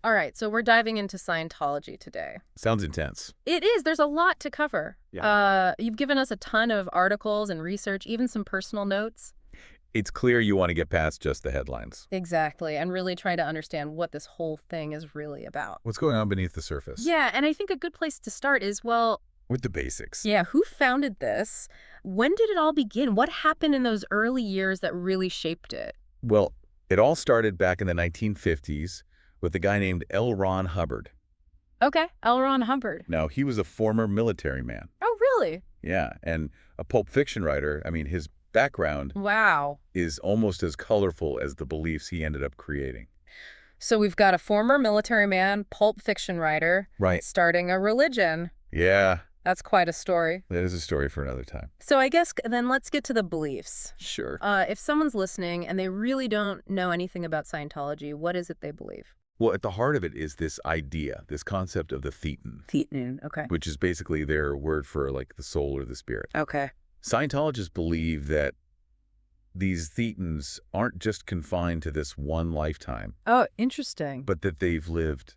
All right, so we're diving into Scientology today. Sounds intense. It is. There's a lot to cover. Yeah. You've given us a ton of articles and research, even some personal notes. It's clear you want to get past just the headlines. Exactly, and really try to understand what this whole thing is really about. What's going on beneath the surface? Yeah, and I think a good place to start is, well, With the basics. yeah, who founded this? When did it all begin? What happened in those early years that really shaped it? Well, it all started back in the 1950s with a guy named L. Ron Hubbard. Okay, L. Ron Hubbard. Now, he was a former military man. Oh, really? Yeah, and a Pulp Fiction writer. I mean, his background Wow. is almost as colorful as the beliefs he ended up creating. So we've got a former military man, pulp fiction writer, Right. starting a religion. Yeah, That's quite a story. that is a story for another time. So I guess then let's get to the beliefs. Sure. If someone's listening and they really don't know anything about Scientology, what is it they believe? Well, at the heart of it is this idea, this concept of the thetan, Thetan. Okay. which is basically their word for like the soul or the spirit. Okay. Scientologists believe that these thetans aren't just confined to this one lifetime, Oh, interesting. but that they've lived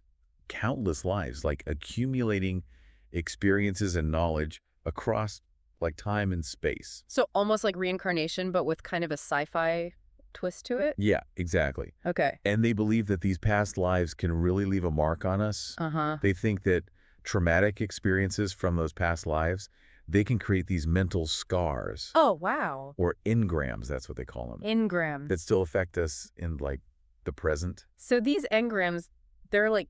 countless lives, like accumulating experiences and knowledge across like time and space. So almost like reincarnation, but with kind of a sci-fi twist to it? Yeah, exactly. Okay. And they believe that these past lives can really leave a mark on us. Uh-huh. They think that traumatic experiences from those past lives, they can create these mental scars Oh, wow. or engrams, that's what they call them, Engrams. that still affect us in like the present. So these engrams, they're like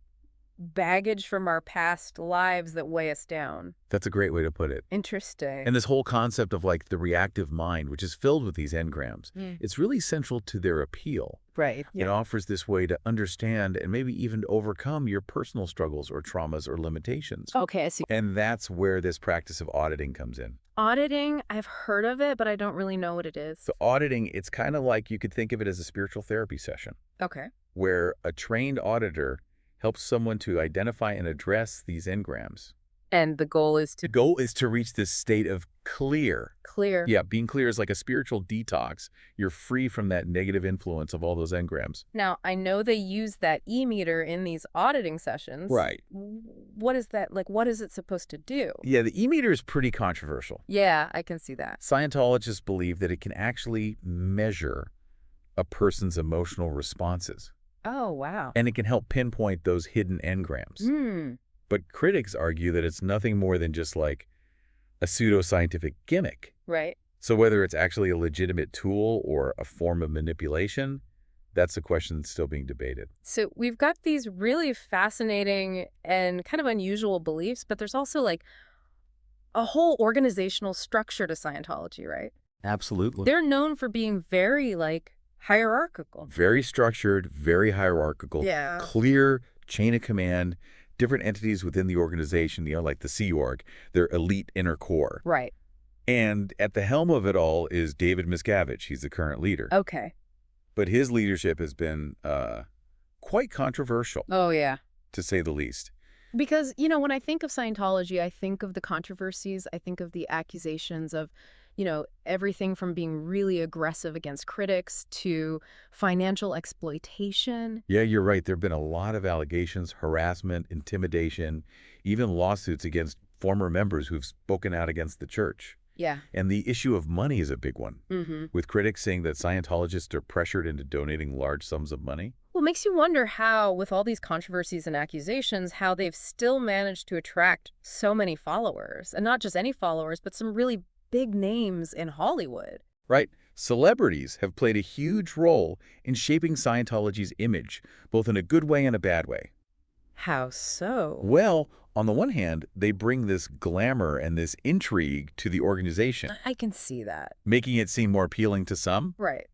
baggage from our past lives that weigh us down. That's a great way to put it. Interesting. And this whole concept of like the reactive mind, which is filled with these engrams, it's really central to their appeal. Right. It offers this way to understand and maybe even to overcome your personal struggles or traumas or limitations. Okay, I see. And that's where this practice of auditing comes in. Auditing, I've heard of it, but I don't really know what it is. So auditing, it's kind of like you could think of it as a spiritual therapy session Okay. where a trained auditor helps someone to identify and address these engrams. And the goal is The to goal is to reach this state of clear. clear. Yeah, being clear is like a spiritual detox. You're free from that negative influence of all those engrams. Now, I know they use that e-meter in these auditing sessions. Right. What is that? Like, what is it supposed to do? Yeah, the e-meter is pretty controversial. Yeah, I can see that. Scientologists believe that it can actually measure a person's emotional responses, Oh, wow. and it can help pinpoint those hidden engrams. Hmm. But critics argue that it's nothing more than just like a pseudoscientific gimmick. Right. So whether it's actually a legitimate tool or a form of manipulation, that's a question that's still being debated. So we've got these really fascinating and kind of unusual beliefs, but there's also like a whole organizational structure to Scientology, right? Absolutely. They're known for being very like hierarchical. Very structured, very hierarchical, Yeah. clear chain of command, different entities within the organization, like the Sea Org, their elite inner core. Right. And at the helm of it all is David Miscavige. He's the current leader. Okay. But his leadership has been quite controversial, Oh, yeah. to say the least. Because, when I think of Scientology, I think of the controversies, I think of the accusations of, everything from being really aggressive against critics to financial exploitation. Yeah, you're right. There have been a lot of allegations, harassment, intimidation, even lawsuits against former members who've spoken out against the church. Yeah. And the issue of money is a big one, Mm-hmm. with critics saying that Scientologists are pressured into donating large sums of money. Well, it makes you wonder how, with all these controversies and accusations, how they've still managed to attract so many followers. And not just any followers, but some really big names in Hollywood. Right? Celebrities have played a huge role in shaping Scientology's image, both in a good way and a bad way. How so? Well, on the one hand, they bring this glamour and this intrigue to the organization, I can see that. making it seem more appealing to some. Right.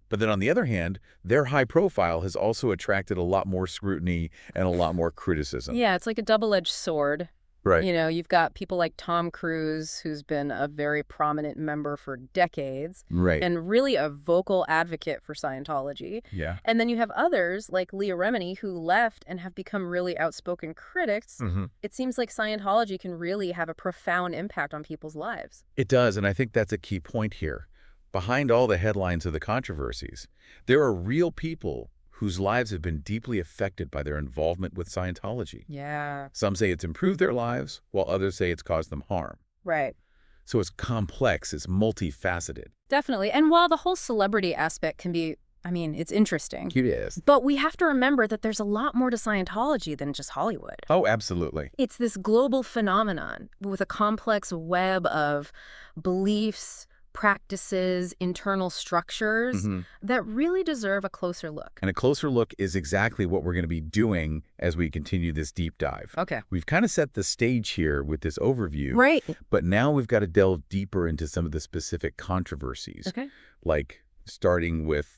But then on the other hand, their high profile has also attracted a lot more scrutiny and a lot more criticism. Yeah, it's like a double-edged sword. Right. You've got people like Tom Cruise, who's been a very prominent member for decades Right. and really a vocal advocate for Scientology. Yeah. And then you have others like Leah Remini who left and have become really outspoken critics. Mm-hmm. It seems like Scientology can really have a profound impact on people's lives. It does, and I think that's a key point here. Behind all the headlines of the controversies, there are real people whose lives have been deeply affected by their involvement with Scientology. Yeah. Some say it's improved their lives, while others say it's caused them harm. Right. So it's complex, it's multifaceted. Definitely. And while the whole celebrity aspect can be, I mean, it's interesting, It is. but we have to remember that there's a lot more to Scientology than just Hollywood. Oh, absolutely. It's this global phenomenon with a complex web of beliefs, practices, internal structures that really deserve a closer look. And a closer look is exactly what we're going to be doing as we continue this deep dive. Okay. We've kind of set the stage here with this overview. Right. But now we've got to delve deeper into some of the specific controversies. Okay. Like starting with,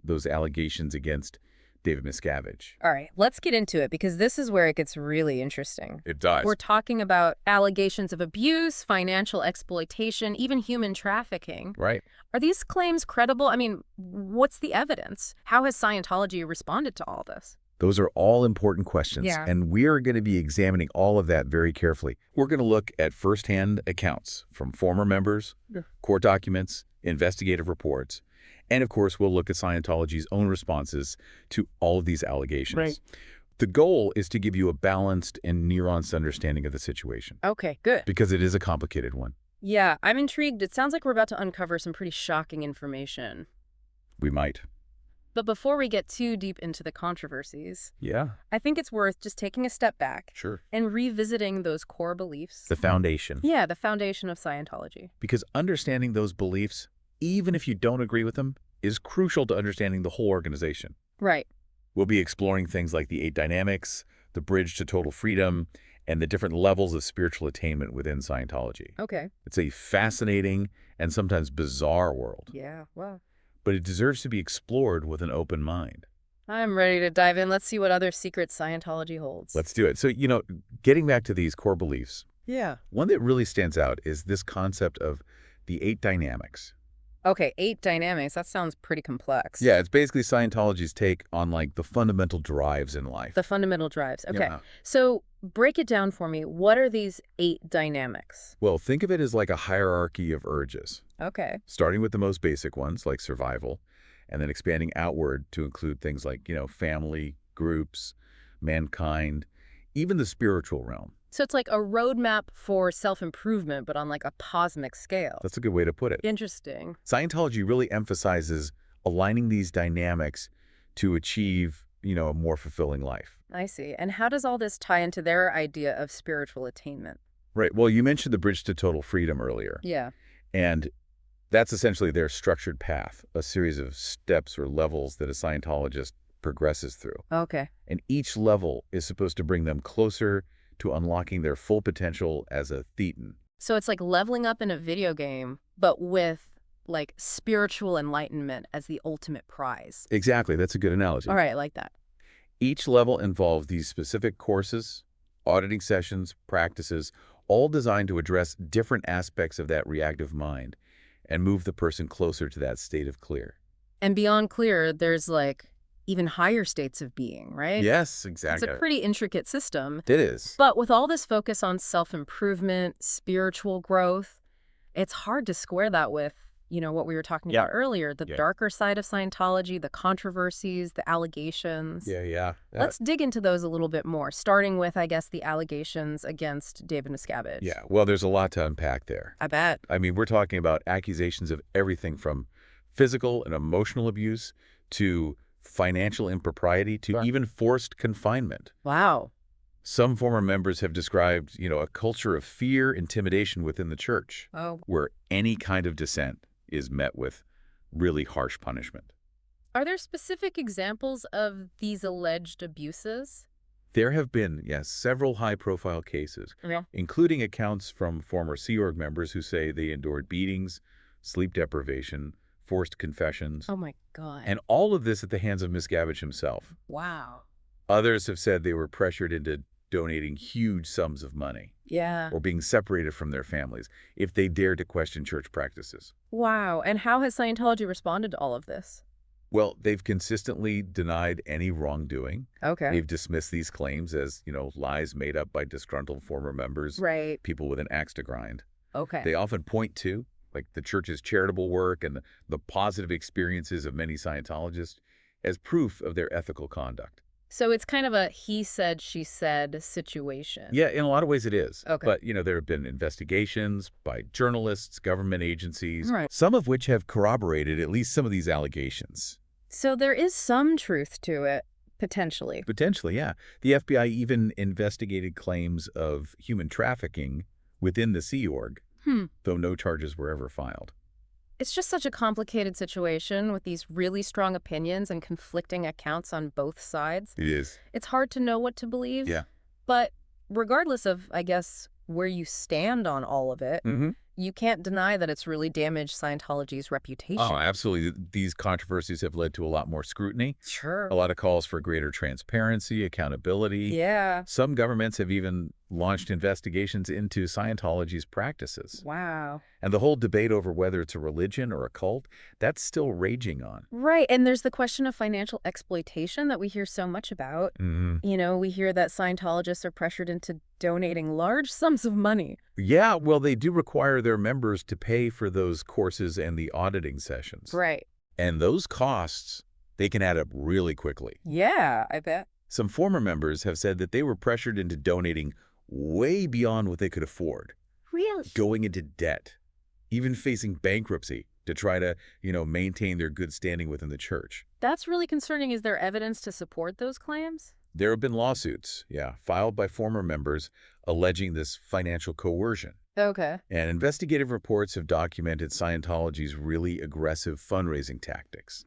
those allegations against David Miscavige. All right, let's get into it because this is where it gets really interesting. It does. We're talking about allegations of abuse, financial exploitation, even human trafficking. Right. Are these claims credible? I mean, what's the evidence? How has Scientology responded to all this? Those are all important questions, Yeah. and we're going to be examining all of that very carefully. We're going to look at firsthand accounts from former members, court documents, investigative reports, and of course, we'll look at Scientology's own responses to all of these allegations. Right. The goal is to give you a balanced and nuanced understanding of the situation, Okay, good. because it is a complicated one. Yeah, I'm intrigued. It sounds like we're about to uncover some pretty shocking information. We might. But before we get too deep into the controversies, Yeah, I think it's worth just taking a step back sure. and revisiting those core beliefs. The foundation. Yeah, the foundation of Scientology. Because understanding those beliefs, even if you don't agree with them, is crucial to understanding the whole organization. Right. We'll be exploring things like the 8 dynamics, the bridge to total freedom, and the different levels of spiritual attainment within Scientology. Okay. It's a fascinating and sometimes bizarre world, Yeah, well, but it deserves to be explored with an open mind. I'm ready to dive in. Let's see what other secrets Scientology holds. Let's do it. So, getting back to these core beliefs, Yeah. one that really stands out is this concept of the 8 dynamics. Okay, 8 dynamics. That sounds pretty complex. Yeah, it's basically Scientology's take on the fundamental drives in life. The fundamental drives. Okay. Yeah. So break it down for me. What are these 8 dynamics? Well, think of it as like a hierarchy of urges, Okay. starting with the most basic ones like survival, and then expanding outward to include things like, family, groups, mankind, even the spiritual realm. So it's like a roadmap for self-improvement, but on like a cosmic scale. That's a good way to put it. Interesting. Scientology really emphasizes aligning these dynamics to achieve, a more fulfilling life. I see. And how does all this tie into their idea of spiritual attainment? Right. Well, you mentioned the bridge to total freedom earlier. Yeah. And that's essentially their structured path, a series of steps or levels that a Scientologist progresses through. Okay. And each level is supposed to bring them closer to unlocking their full potential as a Thetan. So it's like leveling up in a video game, but with like spiritual enlightenment as the ultimate prize. Exactly. That's a good analogy. All right, I like that. Each level involves these specific courses, auditing sessions, practices, all designed to address different aspects of that reactive mind and move the person closer to that state of clear. And beyond clear, there's like even higher states of being, right? Yes, exactly. It's a pretty intricate system. It is. But with all this focus on self-improvement, spiritual growth, it's hard to square that with, what we were talking about earlier, the darker side of Scientology, the controversies, the allegations. Yeah. Let's dig into those a little bit more, starting with, I guess, the allegations against David Miscavige. Yeah, well, there's a lot to unpack there. I bet. I mean, we're talking about accusations of everything from physical and emotional abuse to financial impropriety to even forced confinement. Wow. Some former members have described, a culture of fear, intimidation within the church, where any kind of dissent is met with really harsh punishment. Are there specific examples of these alleged abuses? There have been, yes, several high-profile cases, including accounts from former Sea Org members who say they endured beatings, sleep deprivation, forced confessions. Oh, my God. And all of this at the hands of Miscavige himself. Wow. Others have said they were pressured into donating huge sums of money. Yeah. Or being separated from their families if they dared to question church practices. Wow. And how has Scientology responded to all of this? Well, they've consistently denied any wrongdoing. Okay. They've dismissed these claims as, lies made up by disgruntled former members, Right. people with an axe to grind. Okay. They often point to, the church's charitable work and the positive experiences of many Scientologists, as proof of their ethical conduct. So it's kind of a he said, she said situation. Yeah, in a lot of ways it is. Okay. But, there have been investigations by journalists, government agencies, Right. some of which have corroborated at least some of these allegations. So there is some truth to it, potentially. Potentially, yeah. The FBI even investigated claims of human trafficking within the Sea Org, though no charges were ever filed. It's just such a complicated situation with these really strong opinions and conflicting accounts on both sides. It is. It's hard to know what to believe. Yeah. But regardless of, I guess, where you stand on all of it, you can't deny that it's really damaged Scientology's reputation. Oh, absolutely. These controversies have led to a lot more scrutiny, Sure. a lot of calls for greater transparency, accountability. Yeah. Some governments have even launched investigations into Scientology's practices. Wow. And the whole debate over whether it's a religion or a cult, that's still raging on. Right. And there's the question of financial exploitation that we hear so much about. We hear that Scientologists are pressured into donating large sums of money. Yeah, well, they do require their members to pay for those courses and the auditing sessions. Right. And those costs, they can add up really quickly. Yeah, I bet. Some former members have said that they were pressured into donating way beyond what they could afford, Really? going into debt, even facing bankruptcy to try to, maintain their good standing within the church. That's really concerning. Is there evidence to support those claims? There have been lawsuits, filed by former members alleging this financial coercion. Okay. And investigative reports have documented Scientology's really aggressive fundraising tactics.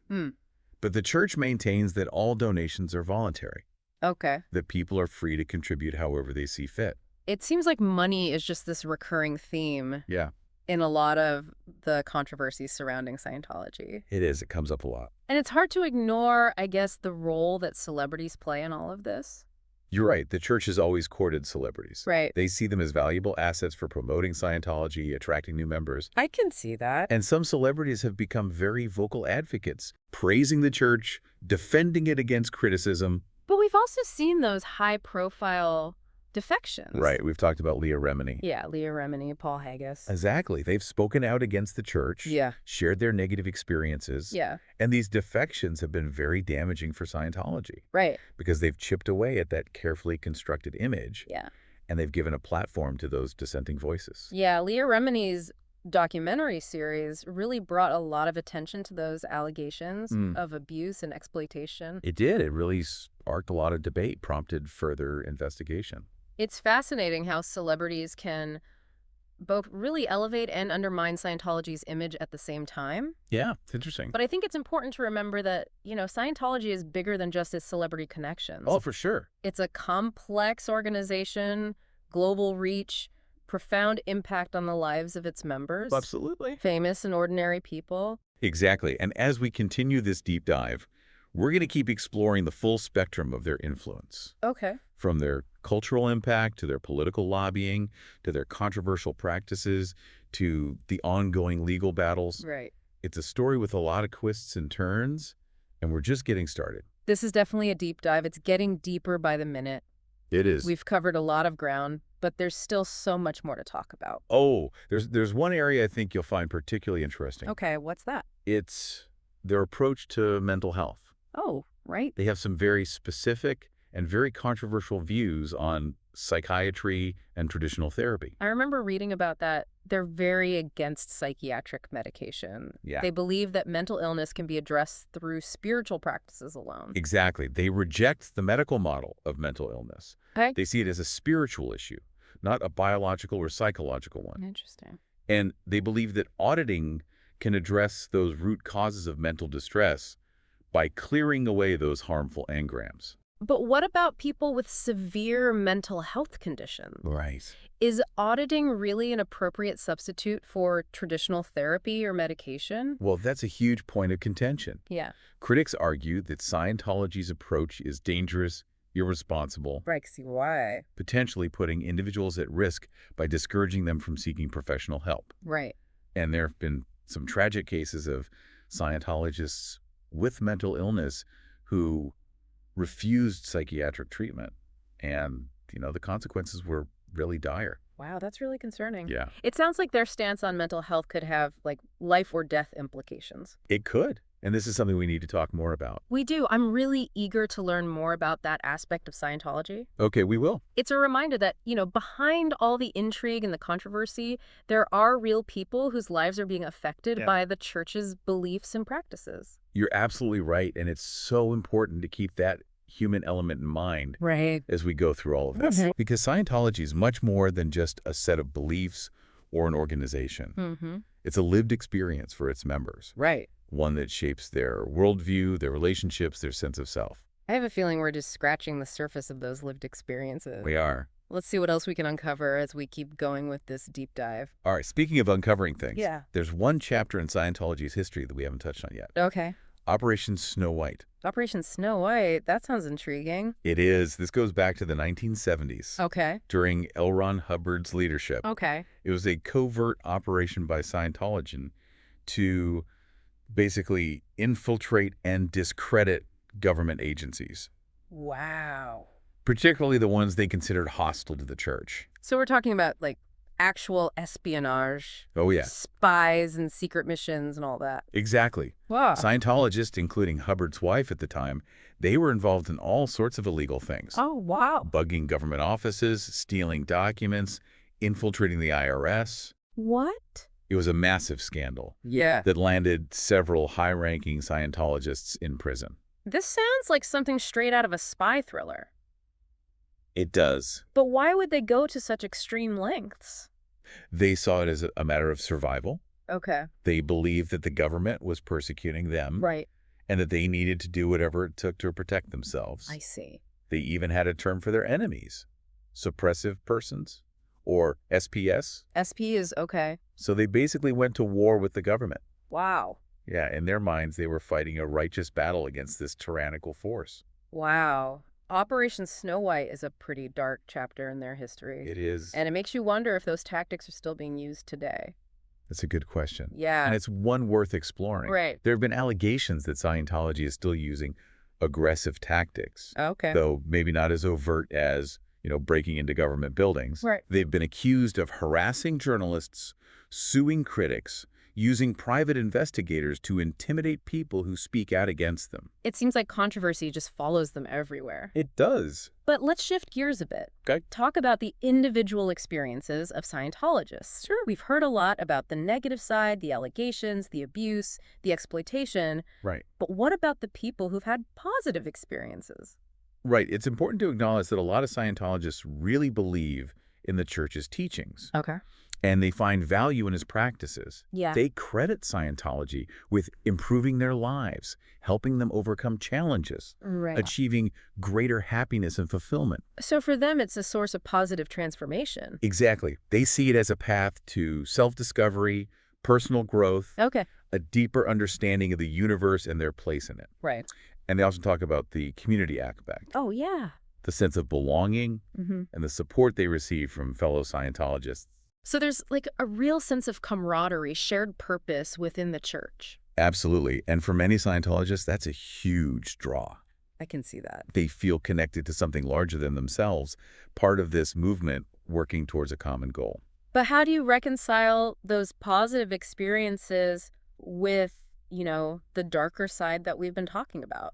But the church maintains that all donations are voluntary, Okay. that people are free to contribute however they see fit. It seems like money is just this recurring theme Yeah, in a lot of the controversies surrounding Scientology. it is. It comes up a lot. And it's hard to ignore, I guess, the role that celebrities play in all of this. You're right. The church has always courted celebrities. Right. They see them as valuable assets for promoting Scientology, attracting new members. I can see that. And some celebrities have become very vocal advocates, praising the church, defending it against criticism. But we've also seen those high-profile defections. Right. We've talked about Leah Remini. Yeah, Leah Remini, Paul Haggis. Exactly. They've spoken out against the church, Yeah. shared their negative experiences. Yeah. And these defections have been very damaging for Scientology Right. because they've chipped away at that carefully constructed image. Yeah. And they've given a platform to those dissenting voices. Yeah, Leah Remini's documentary series really brought a lot of attention to those allegations of abuse and exploitation. It did. It really sparked a lot of debate, prompted further investigation. It's fascinating how celebrities can both really elevate and undermine Scientology's image at the same time. Yeah, it's interesting. But I think it's important to remember that, Scientology is bigger than just its celebrity connections. Oh, for sure. It's a complex organization, global reach, profound impact on the lives of its members. Absolutely. Famous and ordinary people. Exactly. And as we continue this deep dive, we're going to keep exploring the full spectrum of their influence. Okay. From their cultural impact to their political lobbying, to their controversial practices, to the ongoing legal battles. Right. It's a story with a lot of twists and turns, and we're just getting started. This is definitely a deep dive. It's getting deeper by the minute. It is. We've covered a lot of ground, but there's still so much more to talk about. Oh, there's one area I think you'll find particularly interesting. Okay, what's that? It's their approach to mental health. Oh, right. They have some very specific and very controversial views on psychiatry and traditional therapy. I remember reading about that. They're very against psychiatric medication. Yeah. They believe that mental illness can be addressed through spiritual practices alone. Exactly. They reject the medical model of mental illness. Okay. They see it as a spiritual issue, not a biological or psychological one. Interesting. And they believe that auditing can address those root causes of mental distress by clearing away those harmful engrams. But what about people with severe mental health conditions? Right. Is auditing really an appropriate substitute for traditional therapy or medication? Well, that's a huge point of contention. Yeah. Critics argue that Scientology's approach is dangerous, irresponsible, Right, see why. potentially putting individuals at risk by discouraging them from seeking professional help. Right. And there have been some tragic cases of Scientologists with mental illness who refused psychiatric treatment. And, the consequences were really dire. Wow, that's really concerning. Yeah. It sounds like their stance on mental health could have, life or death implications. It could. And this is something we need to talk more about. We do. I'm really eager to learn more about that aspect of Scientology. Okay, we will. It's a reminder that, behind all the intrigue and the controversy, there are real people whose lives are being affected by the church's beliefs and practices. You're absolutely right, and it's so important to keep that human element in mind as we go through all of this. Because Scientology is much more than just a set of beliefs or an organization. It's a lived experience for its members. Right. One that shapes their worldview, their relationships, their sense of self. I have a feeling we're just scratching the surface of those lived experiences. We are. Let's see what else we can uncover as we keep going with this deep dive. All right, speaking of uncovering things, there's one chapter in Scientology's history that we haven't touched on yet. Okay. Operation Snow White. Operation Snow White? That sounds intriguing. It is. This goes back to the 1970s. Okay. During L. Ron Hubbard's leadership. Okay. It was a covert operation by Scientology to basically infiltrate and discredit government agencies. Wow. Particularly the ones they considered hostile to the church. So we're talking about, actual espionage. Oh, yeah. Spies and secret missions and all that. Exactly. Wow. Scientologists, including Hubbard's wife at the time, they were involved in all sorts of illegal things. Oh, wow. Bugging government offices, stealing documents, infiltrating the IRS. What? It was a massive scandal. Yeah. That landed several high-ranking Scientologists in prison. This sounds like something straight out of a spy thriller. It does. But why would they go to such extreme lengths? They saw it as a matter of survival. Okay. They believed that the government was persecuting them. Right. And that they needed to do whatever it took to protect themselves. I see. They even had a term for their enemies. Suppressive persons. Or SPS. SP is okay. So they basically went to war with the government. Wow. Yeah, in their minds, they were fighting a righteous battle against this tyrannical force. Wow. Operation Snow White is a pretty dark chapter in their history. It is. And it makes you wonder if those tactics are still being used today. That's a good question. Yeah. And it's one worth exploring. Right. There have been allegations that Scientology is still using aggressive tactics. Okay. Though maybe not as overt as, breaking into government buildings. Right. They've been accused of harassing journalists, suing critics, using private investigators to intimidate people who speak out against them. It seems like controversy just follows them everywhere. It does. But let's shift gears a bit. Okay. Talk about the individual experiences of Scientologists. Sure. We've heard a lot about the negative side, the allegations, the abuse, the exploitation. Right. But what about the people who've had positive experiences? Right. It's important to acknowledge that a lot of Scientologists really believe in the church's teachings. Okay. And they find value in his practices. Yeah. They credit Scientology with improving their lives, helping them overcome challenges, Right. achieving greater happiness and fulfillment. So for them, it's a source of positive transformation. Exactly. They see it as a path to self-discovery, personal growth, Okay. a deeper understanding of the universe and their place in it. Right. And they also talk about the community aspect, Oh, yeah. the sense of belonging, Mm-hmm. and the support they receive from fellow Scientologists. So there's a real sense of camaraderie, shared purpose within the church. Absolutely. And for many Scientologists, that's a huge draw. I can see that. They feel connected to something larger than themselves, part of this movement working towards a common goal. But how do you reconcile those positive experiences with, the darker side that we've been talking about?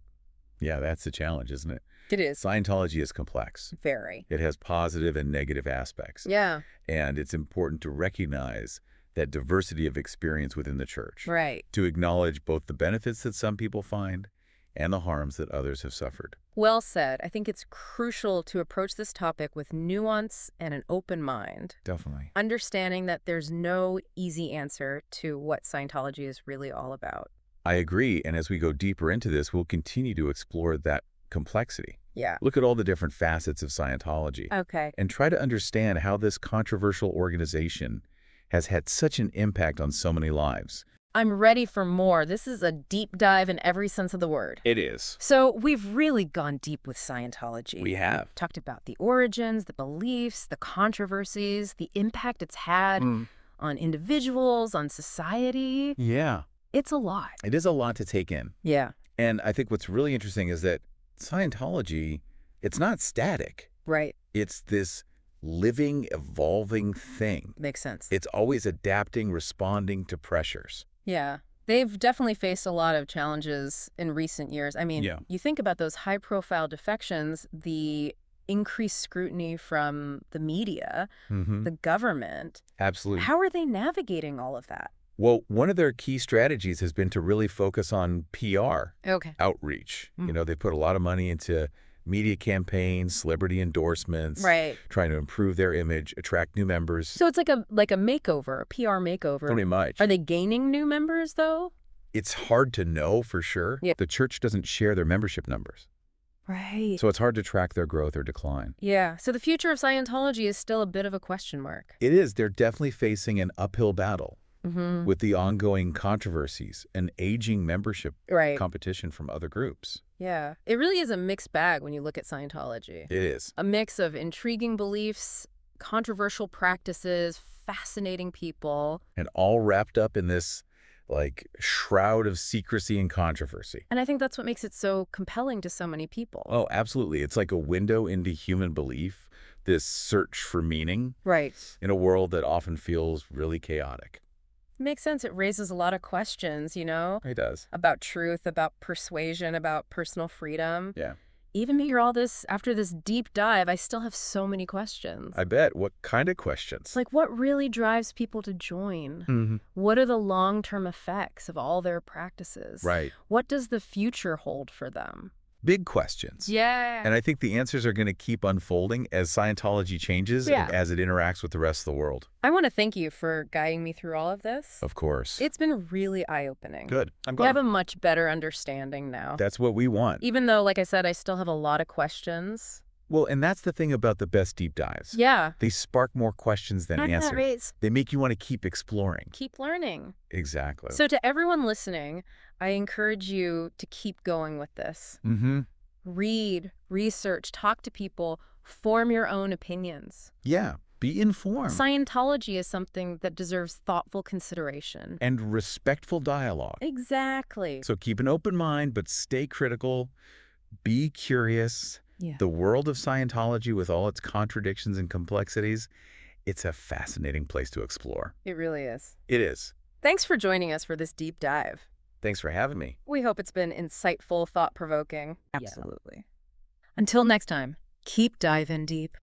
Yeah, that's the challenge, isn't it? It is. Scientology is complex. Very. It has positive and negative aspects. Yeah. And it's important to recognize that diversity of experience within the church. Right. To acknowledge both the benefits that some people find and the harms that others have suffered. Well said. I think it's crucial to approach this topic with nuance and an open mind. Definitely. Understanding that there's no easy answer to what Scientology is really all about. I agree. And as we go deeper into this, we'll continue to explore that complexity. Yeah. Look at all the different facets of Scientology. Okay. And try to understand how this controversial organization has had such an impact on so many lives. I'm ready for more. This is a deep dive in every sense of the word. It is. So we've really gone deep with Scientology. We have. Talked about the origins, the beliefs, the controversies, the impact it's had on individuals, on society. Yeah. It's a lot. It is a lot to take in. Yeah. And I think what's really interesting is that Scientology, it's not static. Right. It's this living, evolving thing. Makes sense. It's always adapting, responding to pressures. Yeah. They've definitely faced a lot of challenges in recent years. I mean, Yeah. you think about those high-profile defections, the increased scrutiny from the media, Mm-hmm. the government. Absolutely. How are they navigating all of that? Well, one of their key strategies has been to really focus on PR Okay. outreach. Mm. They put a lot of money into media campaigns, celebrity endorsements, Right. trying to improve their image, attract new members. So it's like a makeover, a PR makeover. Pretty much. Are they gaining new members, though? It's hard to know for sure. Yeah. The church doesn't share their membership numbers, Right. so it's hard to track their growth or decline. Yeah. So the future of Scientology is still a bit of a question mark. It is. They're definitely facing an uphill battle Mm-hmm. with the ongoing controversies and aging membership Right. competition from other groups. Yeah. It really is a mixed bag when you look at Scientology. It is. A mix of intriguing beliefs, controversial practices, fascinating people. And all wrapped up in this, shroud of secrecy and controversy. And I think that's what makes it so compelling to so many people. Oh, absolutely. It's like a window into human belief, this search for meaning Right. in a world that often feels really chaotic. Makes sense. It raises a lot of questions, It does. about truth, about persuasion, about personal freedom. Yeah. Even after this deep dive, I still have so many questions. I bet. What kind of questions? Like, what really drives people to join? Mhm. What are the long-term effects of all their practices? Right. What does the future hold for them? Big questions. Yeah. And I think the answers are going to keep unfolding as Scientology changes Yeah. and as it interacts with the rest of the world. I want to thank you for guiding me through all of this. Of course. It's been really eye-opening. Good. I'm I have glad. a much better understanding now. That's what we want. Even though, like I said, I still have a lot of questions. Well, and that's the thing about the best deep dives. Yeah. They spark more questions than answers. Right. They make you want to keep exploring. Keep learning. Exactly. So to everyone listening, I encourage you to keep going with this. Mm-hmm. Read, research, talk to people, form your own opinions. Yeah. Be informed. Scientology is something that deserves thoughtful consideration. And respectful dialogue. Exactly. So keep an open mind, but stay critical. Be curious. Yeah. The world of Scientology, with all its contradictions and complexities, it's a fascinating place to explore. It really is. It is. Thanks for joining us for this deep dive. Thanks for having me. We hope it's been insightful, thought-provoking. Absolutely. Until next time, keep diving deep.